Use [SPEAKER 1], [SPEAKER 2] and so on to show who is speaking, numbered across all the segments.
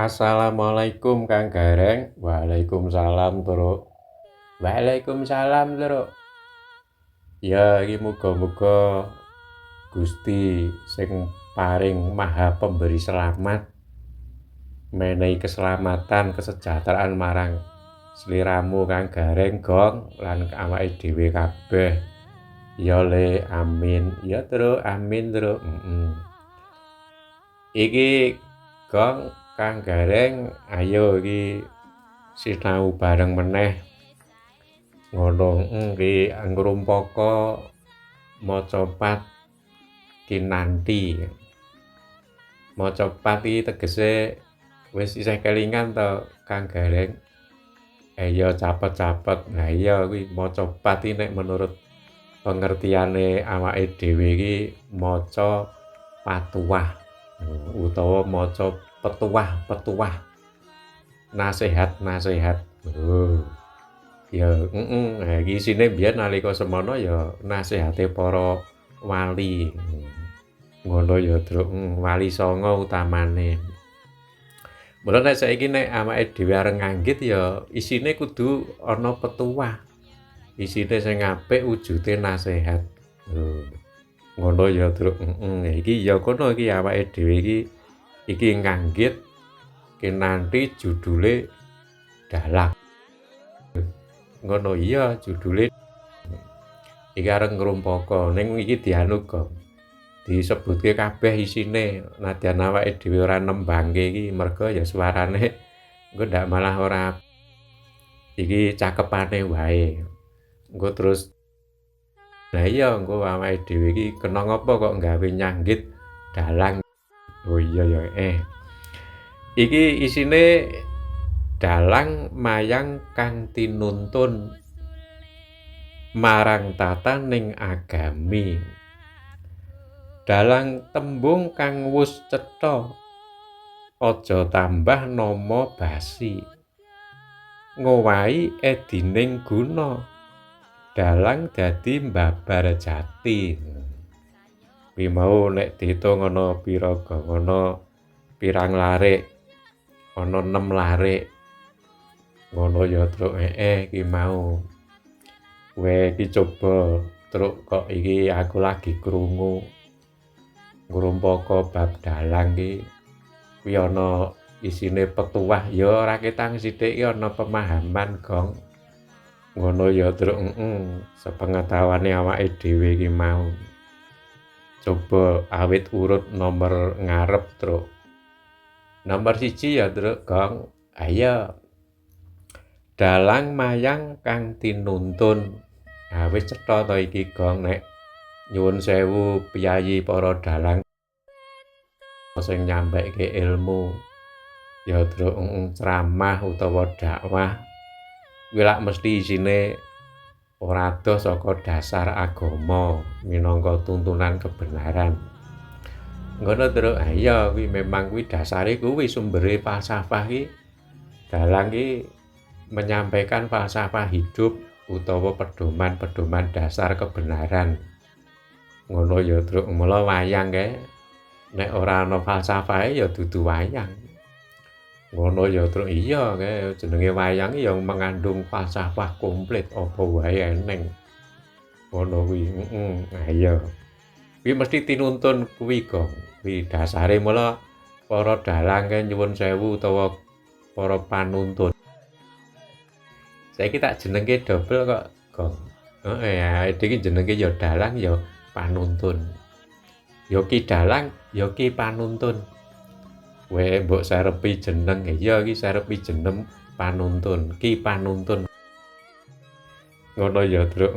[SPEAKER 1] Assalamualaikum Kang Gareng. Waalaikumsalam Tru. Waalaikumsalam Tru. Ya iki muga-muga Gusti sing paring Maha Pemberi Selamat menehi keselamatan, kesejahteraan marang sliramu Kang Gareng Gong lan awake dhewe kabeh. Ya le amin. Ya Tru, amin Tru. Iki Gong Kang Gareng ayo iki sinau bareng meneh ngono iki ngrumpaka maca pat kinanti. Maca pat iki tegese wis isih kelingan to Kang Gareng. Ya capet-capet. Nah iya kuwi maca pat iki nek menurut pengertiane awake dhewe iki maca patuah utawa maca petuah-petuah. Nasehat-nasehat. Ya, nah iki isine biyen nalika semana ya nasihate para wali. Ngono ya, Tru. Wali Songo utamane. Mula nek saiki nek awake dhewe areng nganggit ya isine kudu ana petuah. Isine sing apik, wujude nasehat. Ngono ya, Tru. Iki ya kono iki awake dhewe iki nganggit kinanti judule dalang. Ngono iya judule iki areng ngrumpaka ning iki dianu kok disebutke kabeh isine nadyan awake dhewe ora nembangke iki merga ya suarane engko ndak malah ora iki cakepane wae engko terus lah iya engko awake dhewe iki kena ngapa kok nggawe nyanggit dalang. Oh iya ya iki isine dalang mayang kang tinuntun marang tataning agami. Dalang tembung kang wus cetha aja tambah nama basi. Ngowahi edining guna. Dalang dadi mbabar jati. Kuwi mau nek diitung ana pira ana pirang larik. Ana 6 larik. Ngono ya, Tru. Iki mau. Kowe iki coba, Tru, kok iki aku lagi krungu ngrumpaka bab dalang iki. Kuwi ana isine petuah ya ora ketang sithik iki ana pemahaman, Gong. Ngono ya, Tru. Sepengetahuane awake dhewe iki mau. Coba awit urut nomor ngarep, Tru. Nomor 1 ya, Tru, Gong. Ayo. Dalang mayang kang tinuntun. Wis cetha to iki, Gong, nek nyuwun sewu piyayi para dalang sing nyampekke ilmu. Ya, Tru, ceramah utawa dakwah kuwi lak mesti isine ora adoh saka dasar agama minangka tuntunan kebenaran. Ngono, Tru. Iya, kuwi memang kuwi dasare kuwi sumbere falsafah iki. Dalang iki menyampaikan falsafah hidup utawa pedoman-pedoman dasar kebenaran. Ngono ya, Tru. Mula wayang kae nek ora ana falsafahe ya dudu wayang. Ngono ya, Tru. Iya kae jenenge wayang ya mengandung falsafah komplit apa wae eneng. Ngono kuwi. Iya. Kuwi mesti tinuntun kuwi, Gong. Kuwi dasare mula para dalang kae nyuwun sewu utawa para panuntun. Saiki tak jenengke dobel kok, Gong. Iki jenengke ya dalang ya panuntun. Ya ki dalang, ya ki panuntun. Kowe mbok sarepi jeneng, ya iki sarepi jeneng panuntun, ki panuntun. Ngono ya, Tru.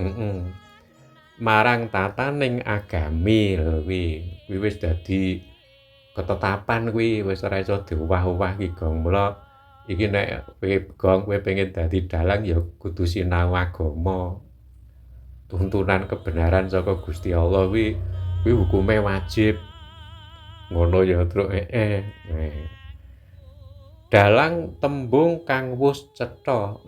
[SPEAKER 1] Marang tataning agami lho kuwi. Kuwi wis dadi ketetapan kuwi, wis ora iso diowah-owah iki, Gong. Mula iki nek kowe, Gong, kowe pengen dadi dalang ya kudu sinau agama. Tuntunan kebenaran saka Gusti Allah kuwi hukume wajib. Ngono ya, Tru. Dalang tembung kang wus cetha.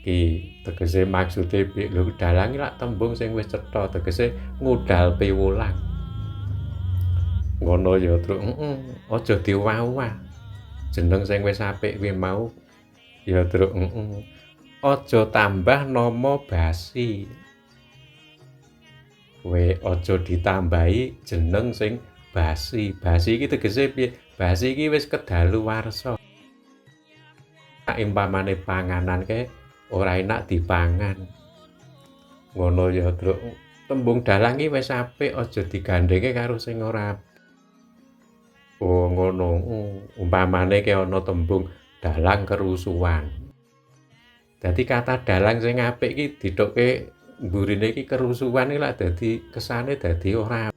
[SPEAKER 1] Iki tegese maksude lho dalang iki lak tembung sing wis cetha tegese ngudal piwulang. Ngono ya, Tru. Aja diowah-owah. jeneng sing wis apik kuwi mau ya Truk, aja tambah nama basi. Kowe aja ditambahi jeneng sing basi. Basi iki tegese piye? Basi iki wis kedaluwarsa. Nek umpamane panganan kae ora enak dipangan. Ngono ya, Truk. Tembung dalang iki wis apik, aja digandhenge karo sing ora. Oh, ngono. Umpamane ki ana tembung dalang kerusuhan. Dadi kata dalang sing apik ki dithukke mburine iki kerusuhan iki lak dadi kesane dadi ora.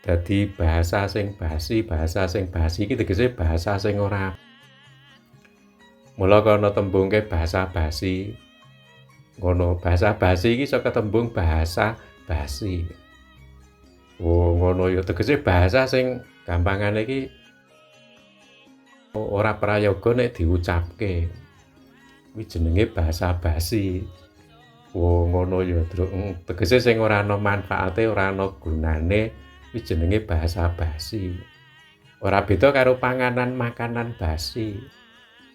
[SPEAKER 1] Dadi bahasa sing basi iki tegese bahasa sing ora. Mula ana tembung ke bahasa basi. Ngono, bahasa basi iki saka tembung bahasa basi. Oh, ngono ya tegese bahasa sing gampangane iki ora prayoga nek diucapke. Kuwi jenenge bahasa basi. Oh, ngono ya, Truk. Tegese sing ora ana manfaate, ora ana gunane, kuwi jenenge bahasa basi. Ora beda karo panganan makanan basi.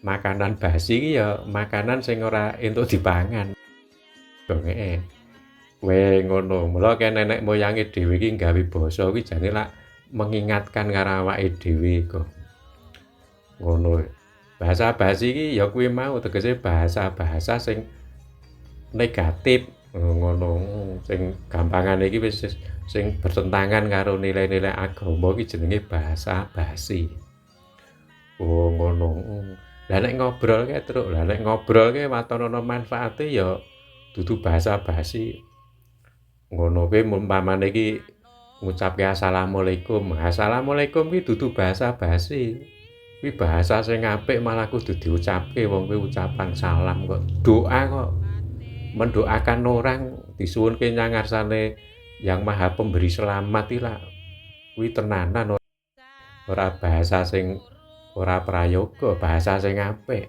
[SPEAKER 1] Makanan basi iki ya makanan sing ora entuk dipangan. Dongeke. Kowe ngono, mula ke nenek moyange dhewe iki gawe basa kuwi jane lak mengingatkan karo awake dhewe kok. Ngono. Bahasa basi iki ya kuwi mau tegese bahasa-bahasa sing negatif. Ngono, sing gampangane iki wis sing bertentangan karo nilai-nilai agama iki jenenge bahasa basi. Oh, ngono. Lah nek ngobrol kae Truk, lah nek ngobrol kae waton ana manfaate ya dudu bahasa basi. Ngono kuwi umpamane iki ngucapke assalamualaikum. Assalamualaikum kuwi dudu bahasa basi. Kuwi bahasa sing apik malah kudu diucapke wong kuwi ucapan salam kok. Doa kok. Mendoakan orang disuwunke nyang ngarsane Yang Maha Pemberi Selamat iki lak kuwi tenanan ora bahasa sing ora prayoga, bahasa sing apik.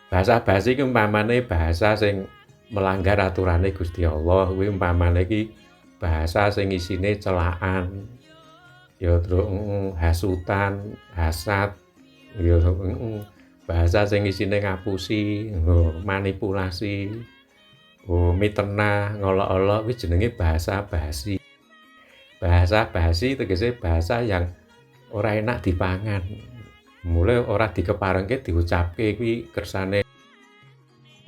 [SPEAKER 1] Bahasa basi iki umpamane bahasa sing melanggar aturane Gusti Allah, kuwi umpamane iki bahasa sing isine celaan. Ya Truk, hasutan, hasad, ya bahasa sing isine ngapusi, manipulasi, mitenah, ngolok-olok kuwi jenenge bahasa basi. Bahasa basi tegese bahasa yang ora enak dipangan. Mule ora dikeparengke diucapke kuwi kersane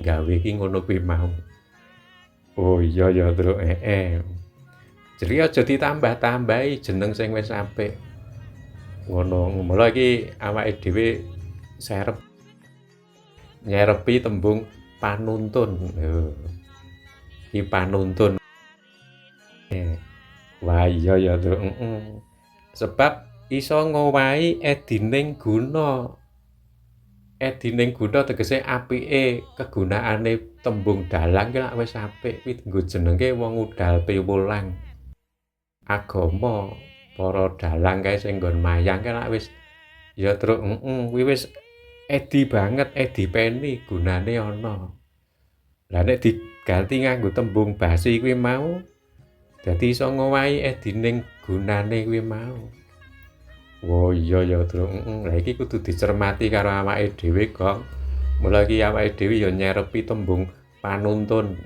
[SPEAKER 1] gawe iki ngono kuwi mau. Oh iya ya, Truk, Jadi aja ditambah-tambahi jeneng sing wis apik. Ngono, mula iki awake dhewe serep nyerepi tembung panuntun. Iki panuntun. Wah iya ya, Truk, Sebab iso ngowahi edining guna. Edining guna tegese apike kegunaane tembung dalang ki lak wis apik kuwi nggo jenenge wong udal piwulang. Agama para dalang kae sing nggon mayang kae lak wis ya Truk, kuwi wis edi banget, edi peni gunane ana. Lah nek diganti nganggo tembung basi kuwi mau dadi iso ngowahi edining gunane kuwi mau. Oh iya ya, Truk, Lah iki kudu dicermati karo awake dhewe, Gong. Mula iki awake dhewe ya nyerepi tembung panuntun.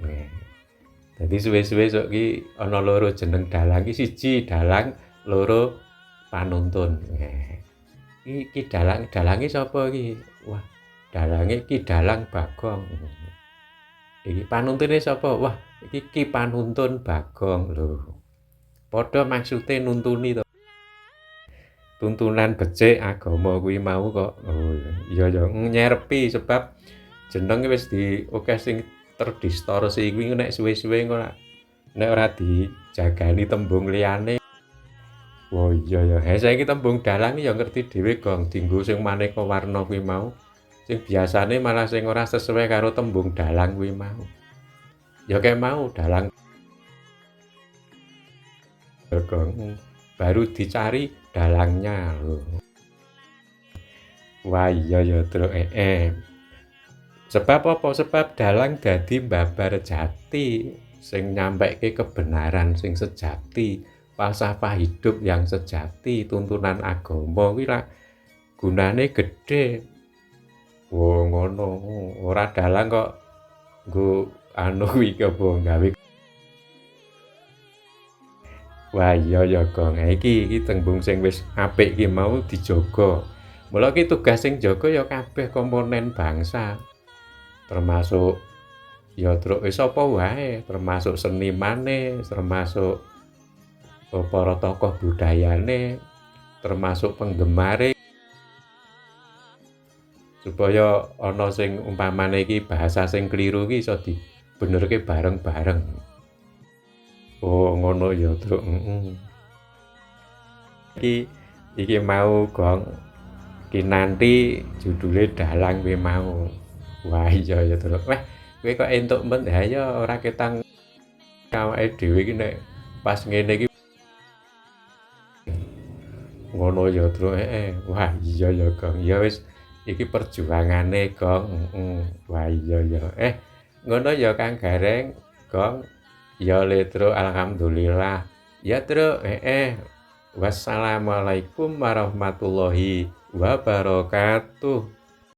[SPEAKER 1] Dadi suwe-suwe sok iki ana loro jeneng dalang iki, siji dalang, loro panuntun. Iki dalange sapa iki? Wah, dalange Ki Dalang Bagong. Iki panuntune sapa? Wah, iki Ki Panuntun Bagong lho. Padha maksude nuntuni to. Tuntunan becik agama kuwi mau kok. Oh iya ya, nyerepi sebab jeneng wis akeh sing terdistorsi kuwi nek suwe-suwe engko nek ora dijagani tembung liyane. Oh iya ya, saiki tembung dalang ya ngerti dhewe, Gong, dienggo sing maneka warna kuwi mau. Sing biasane malah sing ora sesuai karo tembung dalang kuwi mau. Ya kayak mau dalang Gong, baru dicari dalangnya loh. Wah iya ya, Truk, Sebab apa? Sebab dalang dadi mbabar jati sing nyampaikke kebenaran sing sejati, falsafah hidup yang sejati, tuntunan agama kuwi lak gunane gedhe. Oh ngono, ora dalang kok nggo anu iki apa gawe. Wah iya ya Gong, iki tembung sing wis apik iki mau dijaga. Mula ki tugas sing jaga ya kabeh komponen bangsa, termasuk ya truk sapa wae, termasuk senimane, termasuk para tokoh budayane, termasuk penggemare, supaya ana sing umpamane iki bahasa sing kliru iki iso dibenerke bareng-bareng. Oh ngono ya Truk, Iki iki mau Gong, kinanti judule dalang kuwi mau. Wah iya ya Truk. Weh, kowe kok entuk men ha ya ora ketang awake dhewe iki nek pas ngene iki ngono ya Truk, heeh. Wah iya ya Gong, ya wis iki perjuangane Gong, Wah iya ya. Ngono ya Kang Gareng, Gong. Ya le Truk, alhamdulillah. Ya Truk, heeh. Wassalamualaikum warahmatullahi wabarakatuh.